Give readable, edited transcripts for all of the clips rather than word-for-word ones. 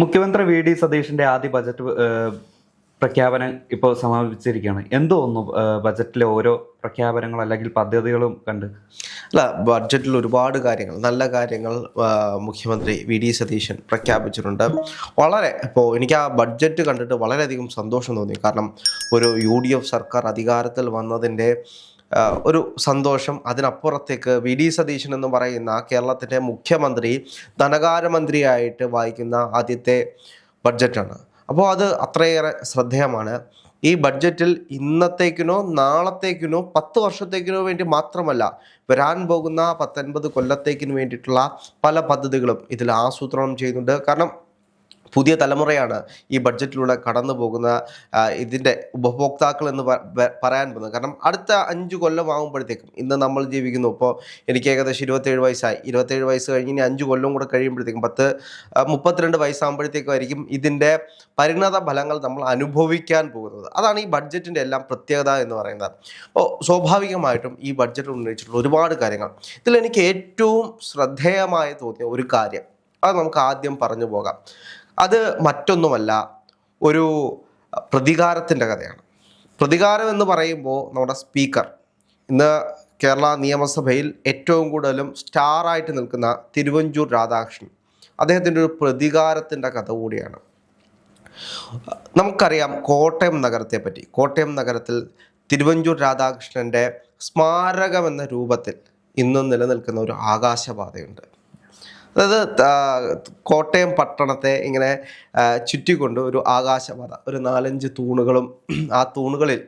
മുഖ്യമന്ത്രി V D സതീഷിന്റെ ആദ്യ budget പ്രഖ്യാപനം ഇപ്പോൾ സമാപിച്ചിരിക്കുകയാണ്. എന്ത് തോന്നുന്നു ബജറ്റിലെ ഓരോ പ്രഖ്യാപനങ്ങൾ അല്ലെങ്കിൽ പദ്ധതികളും കണ്ട്? അല്ല, ബഡ്ജറ്റിൽ ഒരുപാട് കാര്യങ്ങൾ, നല്ല കാര്യങ്ങൾ മുഖ്യമന്ത്രി വി ഡി സതീശൻ പ്രഖ്യാപിച്ചിട്ടുണ്ട്. വളരെ എനിക്ക് ആ ബഡ്ജറ്റ് കണ്ടിട്ട് വളരെയധികം സന്തോഷം തോന്നി. കാരണം ഒരു UDF സർക്കാർ അധികാരത്തിൽ വന്നതിൻ്റെ ഒരു സന്തോഷം. അതിനപ്പുറത്തേക്ക് വി ഡി സതീശൻ എന്ന് പറയുന്ന കേരളത്തിൻ്റെ മുഖ്യമന്ത്രി ധനകാര്യമന്ത്രിയായിട്ട് വായിക്കുന്ന ആദ്യത്തെ ബഡ്ജറ്റാണ്. അപ്പോൾ അത് അത്രയേറെ ശ്രദ്ധേയമാണ്. ഈ ബഡ്ജറ്റിൽ ഇന്നത്തേക്കിനോ നാളത്തേക്കിനോ 10 വർഷത്തേക്കിനോ വേണ്ടി മാത്രമല്ല, വരാൻ പോകുന്ന 19 കൊല്ലത്തേക്കിന് വേണ്ടിയിട്ടുള്ള പല പദ്ധതികളും ഇതിൽ ആസൂത്രണം ചെയ്യുന്നുണ്ട്. കാരണം പുതിയ തലമുറയാണ് ഈ ബഡ്ജറ്റിലൂടെ കടന്നു പോകുന്ന ഇതിൻ്റെ ഉപഭോക്താക്കൾ എന്ന് പറയാൻ പോകുന്നത്. കാരണം അടുത്ത 5 കൊല്ലമാകുമ്പോഴത്തേക്കും, ഇന്ന് നമ്മൾ ജീവിക്കുന്നു, ഇപ്പോൾ എനിക്ക് ഏകദേശം 27 വയസ്സായി. 27 വയസ്സ് കഴിഞ്ഞ് ഇനി 5 കൊല്ലം കൂടെ കഴിയുമ്പോഴത്തേക്കും 32 വയസ്സാകുമ്പോഴത്തേക്കും ഇതിൻ്റെ പരിണത ഫലങ്ങൾ നമ്മൾ അനുഭവിക്കാൻ പോകുന്നത്. അതാണ് ഈ ബഡ്ജറ്റിൻ്റെ എല്ലാം പ്രത്യേകത എന്ന് പറയുന്നത്. അപ്പോൾ സ്വാഭാവികമായിട്ടും ഈ ബഡ്ജറ്റ് ഉന്നയിച്ചിട്ടുള്ള ഒരുപാട് കാര്യങ്ങൾ, ഇതിൽ എനിക്ക് ഏറ്റവും ശ്രദ്ധേയമായി തോന്നിയ ഒരു കാര്യം, അത് നമുക്ക് ആദ്യം പറഞ്ഞു പോകാം. അത് മറ്റൊന്നുമല്ല, ഒരു പ്രതികാരത്തിൻ്റെ കഥയാണ്. പ്രതികാരം എന്ന് പറയുമ്പോൾ നമ്മുടെ സ്പീക്കർ, ഇന്ന് കേരള നിയമസഭയിൽ ഏറ്റവും കൂടുതലും സ്റ്റാറായിട്ട് നിൽക്കുന്ന തിരുവഞ്ചൂർ രാധാകൃഷ്ണൻ, അദ്ദേഹത്തിൻ്റെ ഒരു പ്രതികാരത്തിൻ്റെ കഥ കൂടിയാണ്. നമുക്കറിയാം കോട്ടയം നഗരത്തെ പറ്റി. കോട്ടയം നഗരത്തിൽ തിരുവഞ്ചൂർ രാധാകൃഷ്ണൻ്റെ സ്മാരകം എന്ന രൂപത്തിൽ ഇന്നും നിലനിൽക്കുന്ന ഒരു ആകാശപാതയുണ്ട്. അതായത് കോട്ടയം പട്ടണത്തെ ഇങ്ങനെ ചുറ്റിക്കൊണ്ട് ഒരു ആകാശപാത, ഒരു 4-5 തൂണുകളും, ആ തൂണുകളിൽ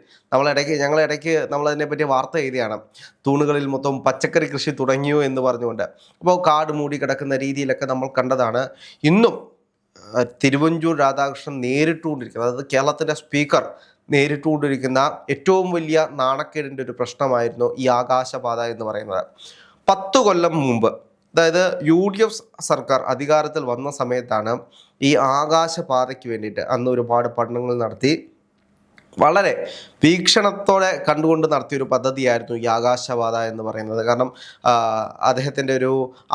ഞങ്ങളിടയ്ക്ക് നമ്മളതിനെപ്പറ്റി വാർത്ത എഴുതിയാണ്. തൂണുകളിൽ മൊത്തം പച്ചക്കറി കൃഷി തുടങ്ങിയോ എന്ന് പറഞ്ഞുകൊണ്ട്. അപ്പോൾ കാട് മൂടി കിടക്കുന്ന രീതിയിലൊക്കെ നമ്മൾ കണ്ടതാണ്. ഇന്നും തിരുവഞ്ചൂർ രാധാകൃഷ്ണൻ നേരിട്ടുകൊണ്ടിരിക്കുന്നത്, അതായത് കേരളത്തിൻ്റെ സ്പീക്കർ നേരിട്ടുകൊണ്ടിരിക്കുന്ന ഏറ്റവും വലിയ നാണക്കേടിൻ്റെ ഒരു പ്രശ്നമായിരുന്നു ഈ ആകാശപാത എന്ന് പറയുന്നത്. 10 കൊല്ലം മുമ്പ്, അതായത് UDF സർക്കാർ അധികാരത്തിൽ വന്ന സമയത്താണ് ഈ ആകാശപാതയ്ക്ക് വേണ്ടിയിട്ട് അന്ന് ഒരുപാട് പഠനങ്ങൾ നടത്തി, വളരെ വീക്ഷണത്തോടെ കണ്ടുകൊണ്ട് നടത്തിയൊരു പദ്ധതിയായിരുന്നു ഈ ആകാശപാത എന്ന് പറയുന്നത്. കാരണം അദ്ദേഹത്തിൻ്റെ ഒരു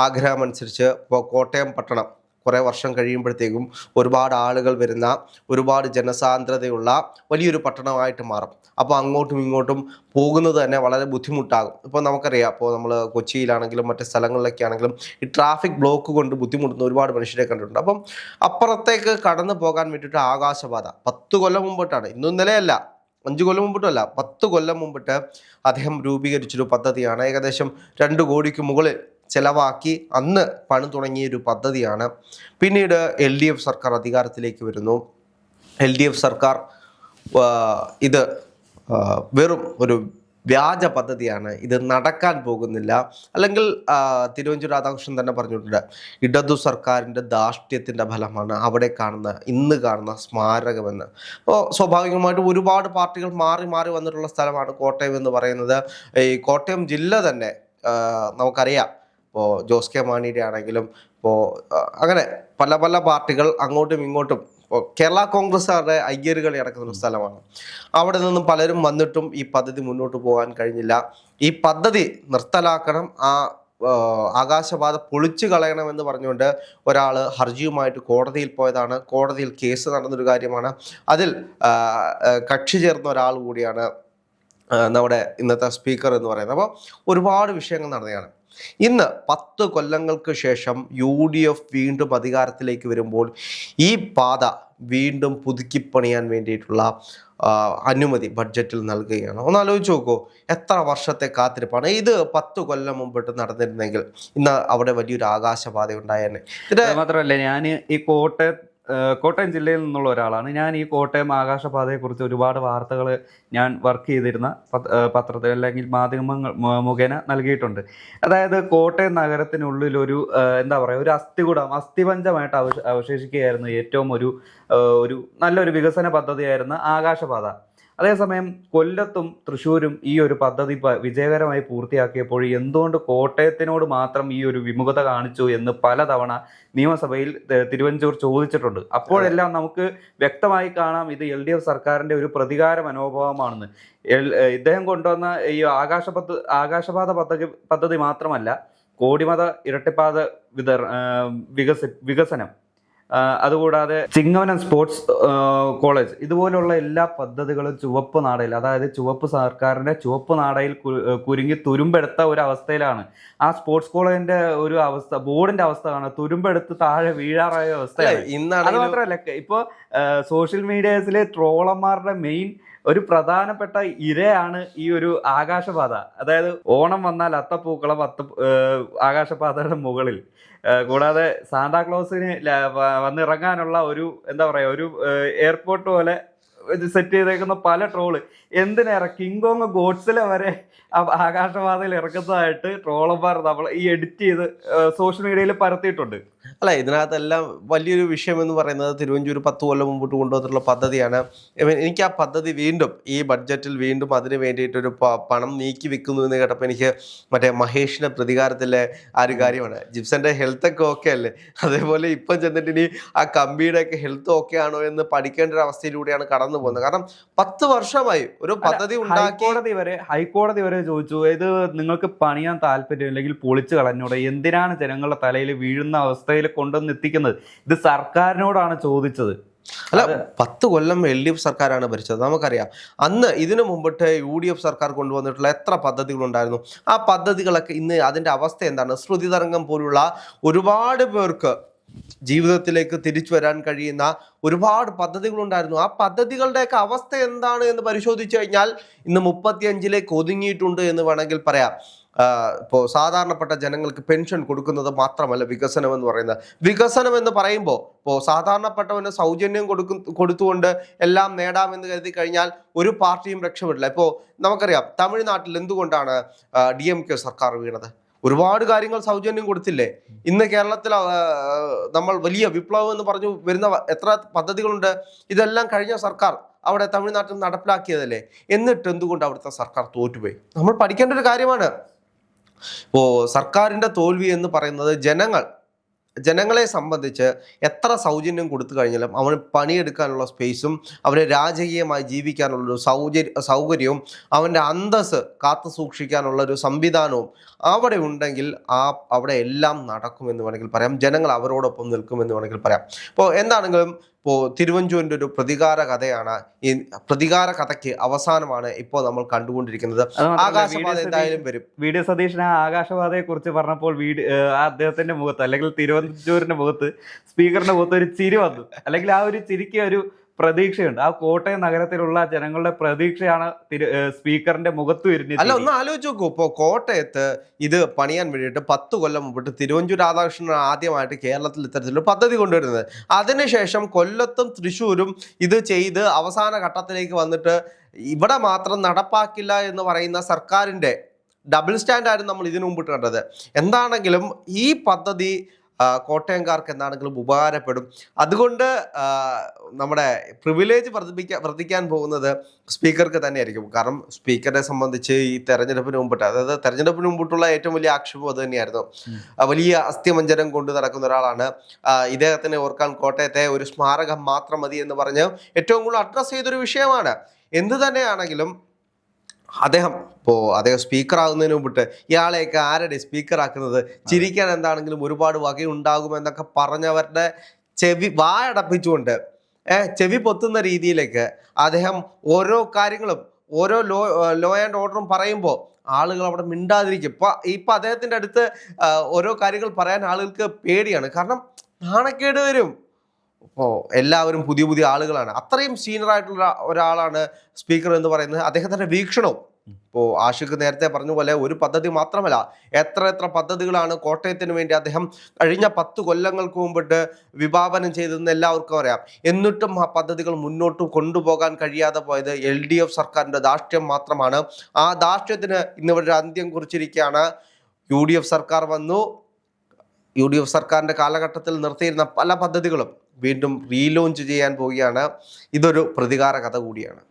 ആഗ്രഹം അനുസരിച്ച് ഇപ്പോൾ കോട്ടയം പട്ടണം കുറേ വർഷം കഴിയുമ്പോഴത്തേക്കും ഒരുപാട് ആളുകൾ വരുന്ന, ഒരുപാട് ജനസാന്ദ്രതയുള്ള വലിയൊരു പട്ടണമായിട്ട് മാറും. അപ്പോൾ അങ്ങോട്ടും ഇങ്ങോട്ടും പോകുന്നത് തന്നെ വളരെ ബുദ്ധിമുട്ടാകും. ഇപ്പോൾ നമുക്കറിയാം, ഇപ്പോൾ നമ്മൾ കൊച്ചിയിലാണെങ്കിലും മറ്റ് സ്ഥലങ്ങളിലൊക്കെ ആണെങ്കിലും ഈ ട്രാഫിക് ബ്ലോക്ക് കൊണ്ട് ബുദ്ധിമുട്ടുന്ന ഒരുപാട് മനുഷ്യരെ കണ്ടിട്ടുണ്ട്. അപ്പം അപ്പുറത്തേക്ക് കടന്നു പോകാൻ വേണ്ടിയിട്ട് ആകാശപാത 10 കൊല്ലം മുമ്പിട്ടാണ്, ഇന്നും ഇന്നലെയല്ല, 5 കൊല്ലം മുമ്പിട്ടല്ല, 10 കൊല്ലം മുമ്പിട്ട് അദ്ദേഹം രൂപീകരിച്ചൊരു പദ്ധതിയാണ്. ഏകദേശം 2 കോടിക്ക് മുകളിൽ ചെലവാക്കി അന്ന് പണി തുടങ്ങിയ ഒരു പദ്ധതിയാണ്. പിന്നീട് LDF സർക്കാർ അധികാരത്തിലേക്ക് വരുന്നു. LDF സർക്കാർ ഇത് വെറും ഒരു വ്യാജ പദ്ധതിയാണ്, ഇത് നടക്കാൻ പോകുന്നില്ല, അല്ലെങ്കിൽ തിരുവഞ്ചൂർ രാധാകൃഷ്ണൻ തന്നെ പറഞ്ഞിട്ടുണ്ട്, ഇടതു സർക്കാരിൻ്റെ ധാർഷ്ട്യത്തിൻ്റെ ഫലമാണ് ഇന്ന് കാണുന്ന സ്മാരകമെന്ന്. അപ്പോൾ സ്വാഭാവികമായിട്ടും ഒരുപാട് പാർട്ടികൾ മാറി മാറി വന്നിട്ടുള്ള സ്ഥലമാണ് കോട്ടയം എന്ന് പറയുന്നത്. ഈ കോട്ടയം ജില്ല തന്നെ നമുക്കറിയാം, ഇപ്പോൾ ജോസ് കെ മാണിയുടെ ആണെങ്കിലും, ഇപ്പോൾ അങ്ങനെ പല പല പാർട്ടികൾ അങ്ങോട്ടും ഇങ്ങോട്ടും, ഇപ്പോൾ കേരള കോൺഗ്രസ്സുകാരുടെ അയ്യരുകളി നടക്കുന്ന ഒരു സ്ഥലമാണ്. അവിടെ നിന്നും പലരും വന്നിട്ടും ഈ പദ്ധതി മുന്നോട്ട് പോകാൻ കഴിഞ്ഞില്ല. ഈ പദ്ധതി നിർത്തലാക്കണം, ആകാശപാത പൊളിച്ചു കളയണമെന്ന് പറഞ്ഞുകൊണ്ട് ഒരാൾ ഹർജിയുമായിട്ട് കോടതിയിൽ പോയതാണ്. കോടതിയിൽ കേസ് നടന്നൊരു കാര്യമാണ്. അതിൽ കക്ഷി ചേർന്ന ഒരാൾ കൂടിയാണ് നമ്മുടെ ഇന്നത്തെ സ്പീക്കർ എന്ന് പറയുന്നത്. അപ്പോൾ ഒരുപാട് വിഷയങ്ങൾ നടന്നതാണ്. ഇന്ന് 10 കൊല്ലങ്ങൾക്ക് ശേഷം UDF വീണ്ടും അധികാരത്തിലേക്ക് വരുമ്പോൾ ഈ പാത വീണ്ടും പുതുക്കിപ്പണിയാൻ വേണ്ടിയിട്ടുള്ള അനുമതി ബഡ്ജറ്റിൽ നൽകുകയാണ്. ഒന്ന് ആലോചിച്ച് നോക്കൂ, എത്ര വർഷത്തെ കാത്തിരിപ്പാണ് ഇത്. 10 കൊല്ലം മുമ്പിട്ട് നടന്നിരുന്നെങ്കിൽ ഇന്ന് അവിടെ വലിയൊരു ആകാശപാത ഉണ്ടായേനെ. ഇത് മാത്രമല്ല, ഞാൻ ഈ കോട്ടയം ജില്ലയിൽ നിന്നുള്ള ഒരാളാണ്. ഞാൻ ഈ കോട്ടയം ആകാശപാതയെക്കുറിച്ച് ഒരുപാട് വാർത്തകൾ ഞാൻ വർക്ക് ചെയ്തിരുന്ന പത്രത്തിൽ അല്ലെങ്കിൽ മാധ്യമങ്ങൾ മുഖേന നൽകിയിട്ടുണ്ട്. അതായത് കോട്ടയം നഗരത്തിനുള്ളിൽ ഒരു എന്താ പറയുക, ഒരു അസ്ഥിപഞ്ചമായിട്ട് അവശേഷിക്കുകയായിരുന്നു ഏറ്റവും ഒരു നല്ലൊരു വികസന പദ്ധതിയായിരുന്ന ആകാശപാത. അതേസമയം കൊല്ലത്തും തൃശ്ശൂരും ഈ ഒരു പദ്ധതി വിജയകരമായി പൂർത്തിയാക്കിയപ്പോൾ എന്തുകൊണ്ട് കോട്ടയത്തിനോട് മാത്രം ഈ ഒരു വിമുഖത കാണിച്ചു എന്ന് പലതവണ നിയമസഭയിൽ തിരുവഞ്ചൂർ ചോദിച്ചിട്ടുണ്ട്. അപ്പോഴെല്ലാം നമുക്ക് വ്യക്തമായി കാണാം ഇത് LDF സർക്കാരിന്റെ ഒരു പ്രതികാര മനോഭാവമാണെന്ന്. ഇദ്ദേഹം കൊണ്ടുവന്ന ഈ ആകാശപാത പദ്ധതി മാത്രമല്ല, കോടിമത ഇരട്ടിപ്പാത വികസനം, അതുകൂടാതെ ചിങ്ങവനം സ്പോർട്സ് കോളേജ്, ഇതുപോലുള്ള എല്ലാ പദ്ധതികളും ചുവപ്പ് നാടയിൽ, അതായത് ചുവപ്പ് സർക്കാരിന്റെ ചുവപ്പ് നാടയിൽ കുരുങ്ങി തുരുമ്പെടുത്ത ഒരു അവസ്ഥയിലാണ്. ആ സ്പോർട്സ് കോളേജിന്റെ ഒരു അവസ്ഥ, ബോർഡിന്റെ അവസ്ഥ കാണാം, തുരുമ്പെടുത്ത് താഴെ വീഴാറായ അവസ്ഥയാണ്. അത് മാത്രമല്ല, ഇപ്പൊ സോഷ്യൽ മീഡിയസിലെ ട്രോളന്മാരുടെ മെയിൻ ഒരു പ്രധാനപ്പെട്ട ഇരയാണ് ഈ ഒരു ആകാശപാത. അതായത് ഓണം വന്നാൽ അത്തപ്പൂക്കളം ആകാശപാതയുടെ മുകളിൽ, കൂടാതെ സാന്താക്ലോസിന് വന്നിറങ്ങാനുള്ള ഒരു എന്താ പറയാ, ഒരു എയർപോർട്ട് പോലെ സെറ്റ് ചെയ്തേക്കുന്ന പല ട്രോള്. എന്തിനേറെ കിങ്കോങ് ഗോഡ്സിലെ വരെ ആകാശപാതയിൽ ഇറക്കുന്നതായിട്ട് ട്രോളന്മാർ നമ്മൾ ഈ എഡിറ്റ് ചെയ്ത് സോഷ്യൽ മീഡിയയിൽ പരത്തിയിട്ടുണ്ട്. അല്ല, ഇതിനകത്തെല്ലാം വലിയൊരു വിഷയം എന്ന് പറയുന്നത് തിരുവഞ്ചൂർ 10 കൊല്ലം മുമ്പോട്ട് കൊണ്ടുവന്നിട്ടുള്ള പദ്ധതിയാണ്. എനിക്ക് ആ പദ്ധതി വീണ്ടും ഈ ബഡ്ജറ്റിൽ വീണ്ടും അതിന് വേണ്ടിയിട്ടൊരു പണം നീക്കി വെക്കുന്നു എന്ന് കേട്ടപ്പോൾ എനിക്ക് മറ്റേ മഹേഷിന്റെ പ്രതികാരത്തിലെ ആ ഒരു കാര്യമാണ്. ജിപ്സന്റെ ഹെൽത്ത് ഒക്കെ ഓക്കെ അല്ലേ, അതേപോലെ ഇപ്പം ചെന്നിട്ട് ഇനി ആ കമ്പിയുടെ ഒക്കെ ഹെൽത്ത് ഓക്കെ ആണോ എന്ന് പഠിക്കേണ്ട ഒരു അവസ്ഥയിലൂടെയാണ് കടന്നു പോകുന്നത്. കാരണം 10 വർഷമായി ഒരു പദ്ധതി ഉണ്ടാക്കി. ഹൈക്കോടതി വരെ ചോദിച്ചു, ഇത് നിങ്ങൾക്ക് പണിയാൻ താല്പര്യം ഇല്ലെങ്കിൽ പൊളിച്ചു കളഞ്ഞൂടെ, എന്തിനാണ് ജനങ്ങളുടെ തലയിൽ വീഴുന്ന അവസ്ഥയിൽ കൊണ്ടുവന്ന് എത്തിക്കുന്നത്? ഇത് സർക്കാരിനോടാണ് ചോദിച്ചത്. അല്ല, 10 കൊല്ലം LDF സർക്കാരാണ് ഭരിച്ചത്, നമുക്കറിയാം. അന്ന് ഇതിനു മുമ്പിട്ട് UDF സർക്കാർ കൊണ്ടുവന്നിട്ടുള്ള എത്ര പദ്ധതികളുണ്ടായിരുന്നു? ആ പദ്ധതികളൊക്കെ ഇന്ന് അതിൻ്റെ അവസ്ഥ എന്താണ്? ശ്രുതി തരംഗം പോലുള്ള ഒരുപാട് പേർക്ക് ജീവിതത്തിലേക്ക് തിരിച്ചു വരാൻ കഴിയുന്ന ഒരുപാട് പദ്ധതികളുണ്ടായിരുന്നു. ആ പദ്ധതികളുടെയൊക്കെ അവസ്ഥ എന്താണ് എന്ന് പരിശോധിച്ചു കഴിഞ്ഞാൽ ഇന്ന് 35-ലേക്ക് ഒതുങ്ങിയിട്ടുണ്ട് എന്ന് വേണമെങ്കിൽ പറയാം. ഇപ്പോൾ സാധാരണപ്പെട്ട ജനങ്ങൾക്ക് പെൻഷൻ കൊടുക്കുന്നത് മാത്രമല്ല വികസനം എന്ന് പറയുന്നത്. വികസനം എന്ന് പറയുമ്പോൾ ഇപ്പോൾ സാധാരണപ്പെട്ടവന് സൗജന്യം കൊടുത്തുകൊണ്ട് എല്ലാം നേടാമെന്ന് കരുതി കഴിഞ്ഞാൽ ഒരു പാർട്ടിയും രക്ഷപ്പെടില്ല. ഇപ്പോൾ നമുക്കറിയാം തമിഴ്നാട്ടിൽ എന്തുകൊണ്ടാണ് DMK സർക്കാർ വീണത്? ഒരുപാട് കാര്യങ്ങൾ സൗജന്യം കൊടുത്തില്ലേ? ഇന്ന് കേരളത്തിൽ നമ്മൾ വലിയ വിപ്ലവം എന്ന് പറഞ്ഞു വരുന്ന എത്ര പദ്ധതികളുണ്ട്. ഇതെല്ലാം കഴിഞ്ഞ സർക്കാർ അവിടെ തമിഴ്നാട്ടിൽ നടപ്പിലാക്കിയതല്ലേ. എന്നിട്ട് എന്തുകൊണ്ട് അവിടുത്തെ സർക്കാർ തോറ്റുപോയി? നമ്മൾ പഠിക്കേണ്ട ഒരു കാര്യമാണ്. ഇപ്പോൾ സർക്കാരിൻ്റെ തോൽവി എന്ന് പറയുന്നത് ജനങ്ങളെ സംബന്ധിച്ച് എത്ര സൗജന്യം കൊടുത്തു കഴിഞ്ഞാലും അവന് പണിയെടുക്കാനുള്ള സ്പേസും അവന് രാജകീയമായി ജീവിക്കാനുള്ളൊരു സൗകര്യവും അവൻ്റെ അന്തസ്സ് കാത്തു സൂക്ഷിക്കാനുള്ളൊരു സംവിധാനവും അവിടെ ഉണ്ടെങ്കിൽ അവിടെ എല്ലാം നടക്കുമെന്ന് വേണമെങ്കിൽ പറയാം. ജനങ്ങൾ അവരോടൊപ്പം നിൽക്കുമെന്ന് വേണമെങ്കിൽ പറയാം. ഇപ്പോൾ എന്താണെങ്കിലും ഇപ്പോൾ തിരുവഞ്ചൂരിൻ്റെ ഒരു പ്രതികാര കഥയാണ്. ഈ പ്രതികാര കഥയ്ക്ക് അവസാനമാണ് ഇപ്പോൾ നമ്മൾ കണ്ടുകൊണ്ടിരിക്കുന്നത്. ആകാശപാത എന്തായാലും വരും. VD സതീശൻ ആ ആകാശപാതയെ കുറിച്ച് പറഞ്ഞപ്പോൾ അദ്ദേഹത്തിന്റെ മുഖത്ത്, അല്ലെങ്കിൽ തിരുവഞ്ചൂരിന്റെ മുഖത്ത്, സ്പീക്കറിന്റെ മുഖത്ത് ഒരു ചിരി വന്നു. അല്ലെങ്കിൽ ആ ഒരു ചിരിക്ക് ഒരു പ്രതീക്ഷയുണ്ട്. ആ കോട്ടയം നഗരത്തിലുള്ള ജനങ്ങളുടെ പ്രതീക്ഷയാണ് സ്പീക്കറിന്റെ മുഖത്ത് വരുന്നത്. അല്ല, ഒന്ന് ആലോചിച്ച് നോക്കൂ. ഇപ്പോൾ കോട്ടയത്ത് ഇത് പണിയാൻ വേണ്ടിയിട്ട് 10 കൊല്ലം മുമ്പിട്ട് തിരുവഞ്ചൂർ രാധാകൃഷ്ണൻ ആദ്യമായിട്ട് കേരളത്തിൽ ഇത്തരത്തിലൊരു പദ്ധതി കൊണ്ടുവരുന്നത്. അതിനുശേഷം കൊല്ലത്തും തൃശ്ശൂരും ഇത് ചെയ്ത് അവസാന ഘട്ടത്തിലേക്ക് വന്നിട്ട് ഇവിടെ മാത്രം നടപ്പാക്കില്ല എന്ന് പറയുന്ന സർക്കാരിൻ്റെ ഡബിൾ സ്റ്റാൻഡായിരുന്നു നമ്മൾ ഇതിനു മുമ്പിട്ട് കണ്ടത്. എന്താണെങ്കിലും ഈ പദ്ധതി കോട്ടയംകാർക്ക് എന്താണെങ്കിലും ഉപകാരപ്പെടും. അതുകൊണ്ട് നമ്മുടെ പ്രിവിലേജ് വർദ്ധിക്കാൻ പോകുന്നത് സ്പീക്കർക്ക് തന്നെയായിരിക്കും. കാരണം സ്പീക്കറെ സംബന്ധിച്ച് ഈ തെരഞ്ഞെടുപ്പിന് മുമ്പിട്ട്, അതായത് തെരഞ്ഞെടുപ്പിന് മുമ്പിട്ടുള്ള ഏറ്റവും വലിയ ആക്ഷേപം അത് തന്നെയായിരുന്നു. വലിയ അസ്ഥിമഞ്ജനം കൊണ്ട് നടക്കുന്ന ഒരാളാണ്. ഇദ്ദേഹത്തിന് ഓർക്കാൻ കോട്ടയത്തെ ഒരു സ്മാരകം മാത്രം മതി എന്ന് പറഞ്ഞ് ഏറ്റവും കൂടുതൽ അഡ്രസ് ചെയ്തൊരു വിഷയമാണ്. എന്ത് തന്നെയാണെങ്കിലും അദ്ദേഹം സ്പീക്കർ ആകുന്നതിന് മുമ്പിട്ട് ഇയാളെയൊക്കെ ആരുടെ സ്പീക്കർ ആക്കുന്നത്, ചിരിക്കാൻ എന്താണെങ്കിലും ഒരുപാട് വകയുണ്ടാകുമെന്നൊക്കെ പറഞ്ഞവരുടെ വായടപ്പിച്ചുകൊണ്ട് ചെവി പൊത്തുന്ന രീതിയിലേക്ക് അദ്ദേഹം ഓരോ കാര്യങ്ങളും ഓരോ ലോ ആൻഡ് ഓർഡറും പറയുമ്പോൾ ആളുകൾ അവിടെ മിണ്ടാതിരിക്കും. ഇപ്പൊ അദ്ദേഹത്തിന്റെ അടുത്ത് ഓരോ കാര്യങ്ങൾ പറയാൻ ആളുകൾക്ക് പേടിയാണ്. കാരണം നാണക്കേട് വരും. ഇപ്പോൾ എല്ലാവരും പുതിയ ആളുകളാണ്. അത്രയും സീനിയർ ആയിട്ടുള്ള ഒരാളാണ് സ്പീക്കർ എന്ന് പറയുന്നത്. അദ്ദേഹത്തിൻ്റെ വീക്ഷണവും, ഇപ്പോൾ ആഷിഖ് നേരത്തെ പറഞ്ഞ പോലെ ഒരു പദ്ധതി മാത്രമല്ല, എത്ര പദ്ധതികളാണ് കോട്ടയത്തിന് വേണ്ടി അദ്ദേഹം കഴിഞ്ഞ 10 കൊല്ലങ്ങൾക്ക് മുമ്പിട്ട് വിഭാവനം ചെയ്തതെന്ന് എല്ലാവർക്കും അറിയാം. എന്നിട്ടും ആ പദ്ധതികൾ മുന്നോട്ട് കൊണ്ടുപോകാൻ കഴിയാതെ പോയത് LDF സർക്കാരിൻ്റെ ധാർഷ്ട്യം മാത്രമാണ്. ആ ധാർഷ്ട്യത്തിന് ഇന്നിവിടെ ഒരു അന്ത്യം കുറിച്ചിരിക്കുകയാണ്. UDF സർക്കാർ വന്നു. UDF സർക്കാരിൻ്റെ കാലഘട്ടത്തിൽ നിർത്തിയിരുന്ന പല പദ്ധതികളും വീണ്ടും റീലോഞ്ച് ചെയ്യാൻ പോവുകയാണ്. ഇതൊരു പ്രതികാര കഥ കൂടിയാണ്.